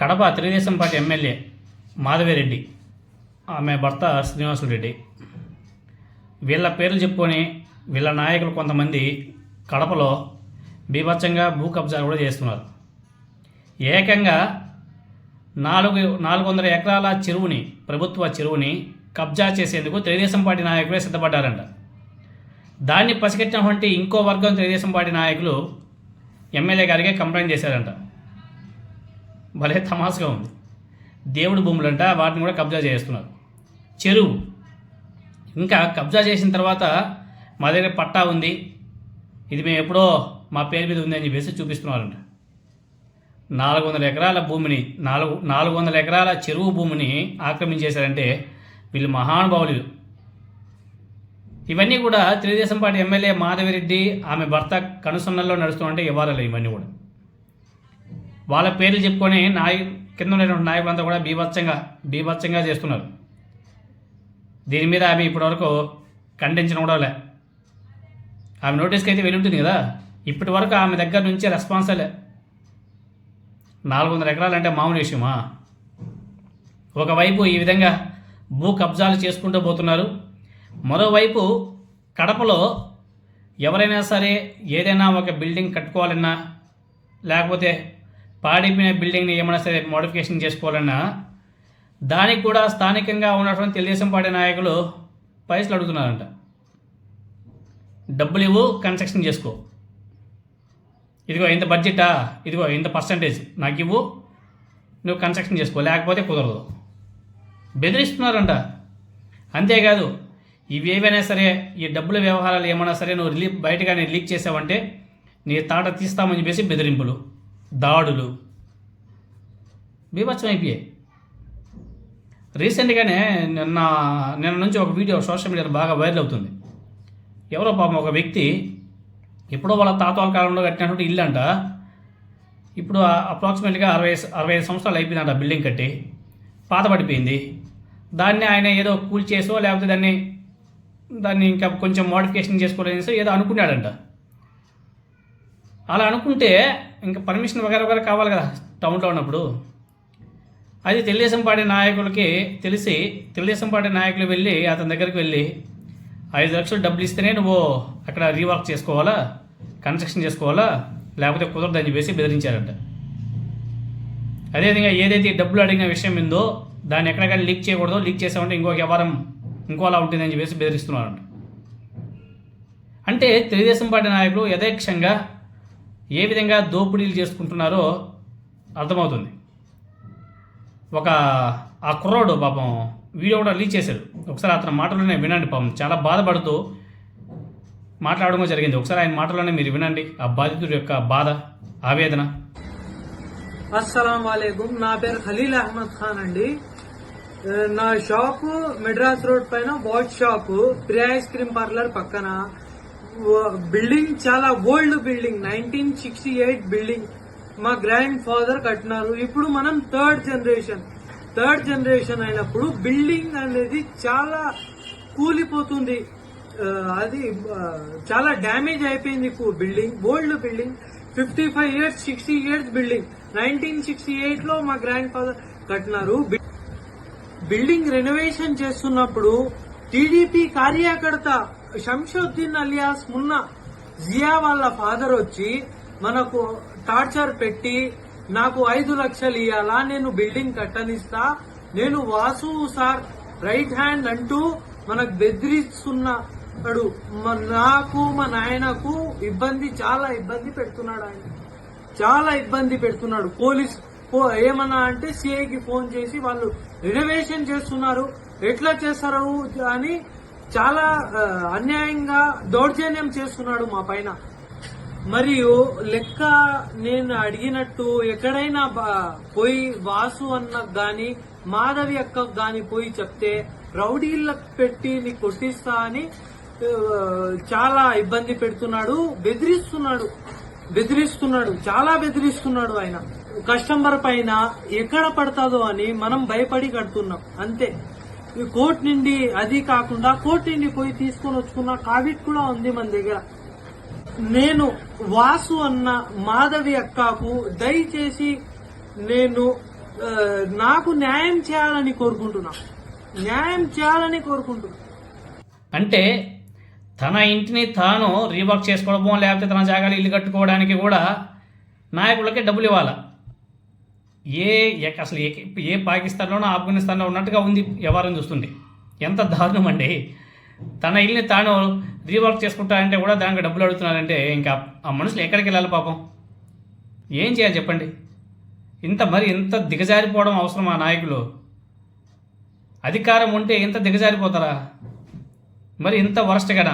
Kadapa Telugu Desam party MLA Madhavi Reddy, ఆమె భర్త శ్రీనివాసులరెడ్డి, వీళ్ళ పేర్లు చెప్పుకొని వీళ్ళ నాయకులు కొంతమంది కడపలో బీభత్సంగా భూ కబ్జాలు కూడా చేస్తున్నారు. ఏకంగా 400 ఎకరాల చెరువుని, ప్రభుత్వ చెరువుని కబ్జా చేసేందుకు తెలుగుదేశం పార్టీ నాయకులే సిద్ధపడ్డారంట. దాన్ని పసిగట్టినటువంటి ఇంకో వర్గం తెలుగుదేశం పార్టీ నాయకులు ఎమ్మెల్యే గారికి కంప్లైంట్ చేశారంట. భలే తమాసుగా ఉంది. దేవుడి భూములంట, వాటిని కూడా కబ్జా చేస్తున్నారు. చెరువు ఇంకా కబ్జా చేసిన తర్వాత మా దగ్గర పట్టా ఉంది, ఇది మేము ఎప్పుడో మా పేరు మీద ఉంది అని చెప్పేసి చూపిస్తున్నారంట. 400 ఎకరాల భూమిని, 400 ఎకరాల చెరువు భూమిని ఆక్రమించేశారంటే వీళ్ళు మహానుభావులు. ఇవన్నీ కూడా తెలుగుదేశం పార్టీ ఎమ్మెల్యే మాధవిరెడ్డి, ఆమె భర్త కనుసన్నల్లో నడుస్తుంటే ఇవ్వాలి. ఇవన్నీ కూడా వాళ్ళ పేర్లు చెప్పుకొని కింద ఉన్నటువంటి నాయకులంతా కూడా బీభత్సంగా చేస్తున్నారు. దీని మీద ఆమె ఇప్పటివరకు ఖండించడం కూడా లే. ఆమె నోటీస్కి అయితే వెళ్ళి ఉంటుంది కదా, ఇప్పటి వరకు ఆమె దగ్గర నుంచి రెస్పాన్సే. 400 ఎకరాలు అంటే మామూలు విషయమా? ఒకవైపు ఈ విధంగా భూ కబ్జాలు చేసుకుంటూ పోతున్నారు, మరోవైపు కడపలో ఎవరైనా సరే ఏదైనా ఒక బిల్డింగ్ కట్టుకోవాలన్నా, లేకపోతే పాడిపోయిన బిల్డింగ్ని ఏమైనా సరే మోడిఫికేషన్ చేసుకోవాలన్నా దానికి కూడా స్థానికంగా ఉన్నటువంటి తెలుగుదేశం పార్టీ నాయకులు పైసలు అడుగుతున్నారంట. డబ్బులు ఇవ్వు, కన్స్ట్రక్షన్ చేసుకో, ఇదిగో ఇంత బడ్జెటా, ఇదిగో ఇంత పర్సంటేజ్ నాకు ఇవ్వు, నువ్వు కన్స్ట్రక్షన్ చేసుకో, లేకపోతే కుదరదు. బెదిరిస్తున్నారంట. అంతేకాదు, ఇవి ఏవైనా సరే, ఈ డబ్బుల వ్యవహారాలు ఏమైనా సరే నువ్వు బయటగా లీక్ చేసావంటే నీ తాట తీస్తామని చెప్పేసి బెదిరింపులు, దాడులు బీభత్సం అయిపోయాయి. రీసెంట్గానే నిన్న నుంచి ఒక వీడియో సోషల్ మీడియాలో బాగా వైరల్ అవుతుంది. ఎవరో పాపం ఒక వ్యక్తి ఎప్పుడో వాళ్ళ తాతల కాలంలో కట్టినటువంటి ఇల్లు అంట, ఇప్పుడు అప్రాక్సిమేట్గా 65 సంవత్సరాలు అయిపోయిందంట బిల్డింగ్ కట్టి, పాతపడిపోయింది. దాన్ని ఆయన ఏదో కూల్చేసో లేకపోతే దాన్ని ఇంకా కొంచెం మోడిఫికేషన్ చేసుకోవాలనేసి ఏదో అనుకున్నాడంట. అలా అనుకుంటే ఇంకా పర్మిషన్ వగేరా కావాలి కదా టౌన్లో ఉన్నప్పుడు. అది తెలుగుదేశం పార్టీ నాయకులకి తెలిసి తెలుగుదేశం పార్టీ నాయకులు వెళ్ళి అతని దగ్గరికి వెళ్ళి 5 లక్షలు డబ్బులు ఇస్తేనే నువ్వు అక్కడ రీవర్క్ చేసుకోవాలా, కన్స్ట్రక్షన్ చేసుకోవాలా, లేకపోతే కుదరదని చెప్పేసి బెదిరించారంట. అదేవిధంగా ఏదైతే డబ్బులు అడిగిన విషయం ఉందో దాన్ని ఎక్కడికైనా లీక్ చేయకూడదు, లీక్ చేసామంటే ఇంకో వ్యవహారం ఇంకోలా ఉంటుందని చెప్పేసి బెదిరిస్తున్నారంట. అంటే తెలుగుదేశం పార్టీ నాయకులు యథేక్షంగా ఏ విధంగా దోపిడీలు చేసుకుంటున్నారో అర్థమవుతుంది. ఆ కుర్రాడు పాపం వీడియో కూడా రిలీజ్ చేశాడు. ఒకసారి అతని మాటలోనే వినండి. పాపం చాలా బాధపడుతూ మాట్లాడడం జరిగింది. ఒకసారి ఆయన మాటలోనే మీరు వినండి ఆ బాధితుడి యొక్క బాధ, ఆవేదన. అస్సలాం వాలేకుం. నా పేరు ఖలీల్ అహ్మద్ ఖాన్ అండి. నా షాపు మెడ్రాస్ రోడ్ పైన watch shop, Priya ice cream parlour పక్కన. బిల్డింగ్ చాలా ఓల్డ్ బిల్డింగ్, 1968 బిల్డింగ్. మా గ్రాండ్ ఫాదర్ కట్టినారు. ఇప్పుడు మనం థర్డ్ జనరేషన్ అయినప్పుడు బిల్డింగ్ అనేది చాలా కూలిపోతుంది. అది చాలా డ్యామేజ్ అయిపోయింది building. Old building, 55 years 60 years building. 1968 లో మా గ్రాండ్ ఫాదర్ కట్టినారు. బిల్డింగ్ రెనోవేషన్ చేస్తున్నప్పుడు టీడీపీ కార్యకర్త శంషుద్దీన్ అలియాస్ మున్నా జియా వాళ్ళ ఫాదర్ వచ్చి మనకు టార్చర్ పెట్టి నాకు 5 లక్షలు ఇవ్వాలా, నేను బిల్డింగ్ కట్టనిస్తా, నేను వాసు సార్ రైట్ హ్యాండ్ అంటూ మనకు బెదిరిస్తున్నాడు. నాకు మా నాయనకు చాలా ఇబ్బంది పెడుతున్నాడు. ఆయన చాలా ఇబ్బంది పెడుతున్నాడు. పోలీస్ ఏమన్నా అంటే సిఐకి ఫోన్ చేసి వాళ్ళు రినోవేషన్ చేస్తున్నారు, ఎట్లా చేస్తారు అని చాలా అన్యాయంగా దౌర్జన్యం చేస్తున్నాడు మా పైన. మరియు లెక్క నేను అడిగినట్టు ఎక్కడైనా పోయి వాసు అన్నకు గాని మాధవి అక్కకు గాని పోయి చెప్తే రౌడీలకు పెట్టి నీ కొట్టిస్తా అని చాలా ఇబ్బంది పెడుతున్నాడు, బెదిరిస్తున్నాడు, చాలా బెదిరిస్తున్నాడు. ఆయన కస్టమర్ పైన ఎక్కడ పడతాదో అని మనం భయపడి కడుతున్నాం అంతే. కోర్టు నుండి, అది కాకుండా కోర్టు నుండి పోయి తీసుకొని వచ్చుకున్న కావిట్ కూడా ఉంది మన దగ్గర. నేను వాసు అన్న మాధవి అక్కకు దయచేసి నేను నాకు న్యాయం చేయాలని కోరుకుంటున్నా. అంటే తన ఇంటిని తాను రీవర్క్ చేసుకోవడమో లేకపోతే తన జాగాలు ఇల్లు కట్టుకోవడానికి కూడా నాయకులకి డబ్బులు ఇవ్వాలి. అసలు ఏ పాకిస్తాన్లోనో ఆఫ్ఘనిస్తాన్లో ఉన్నట్టుగా ఉంది వ్యవహారం చూస్తుంది. ఎంత దారుణం అండి. తన ఇల్లుని తాను రీవర్క్ చేసుకుంటారంటే కూడా దానికి డబ్బులు అడుగుతున్నారంటే ఇంకా ఆ మనుషులు ఎక్కడికి వెళ్ళాలి పాపం? ఏం చేయాలి చెప్పండి? ఇంత దిగజారిపోవడం అవసరమా నాయకులు? అధికారం ఉంటే ఇంత దిగజారిపోతారా? మరి ఇంత వరస్ట్ కదా.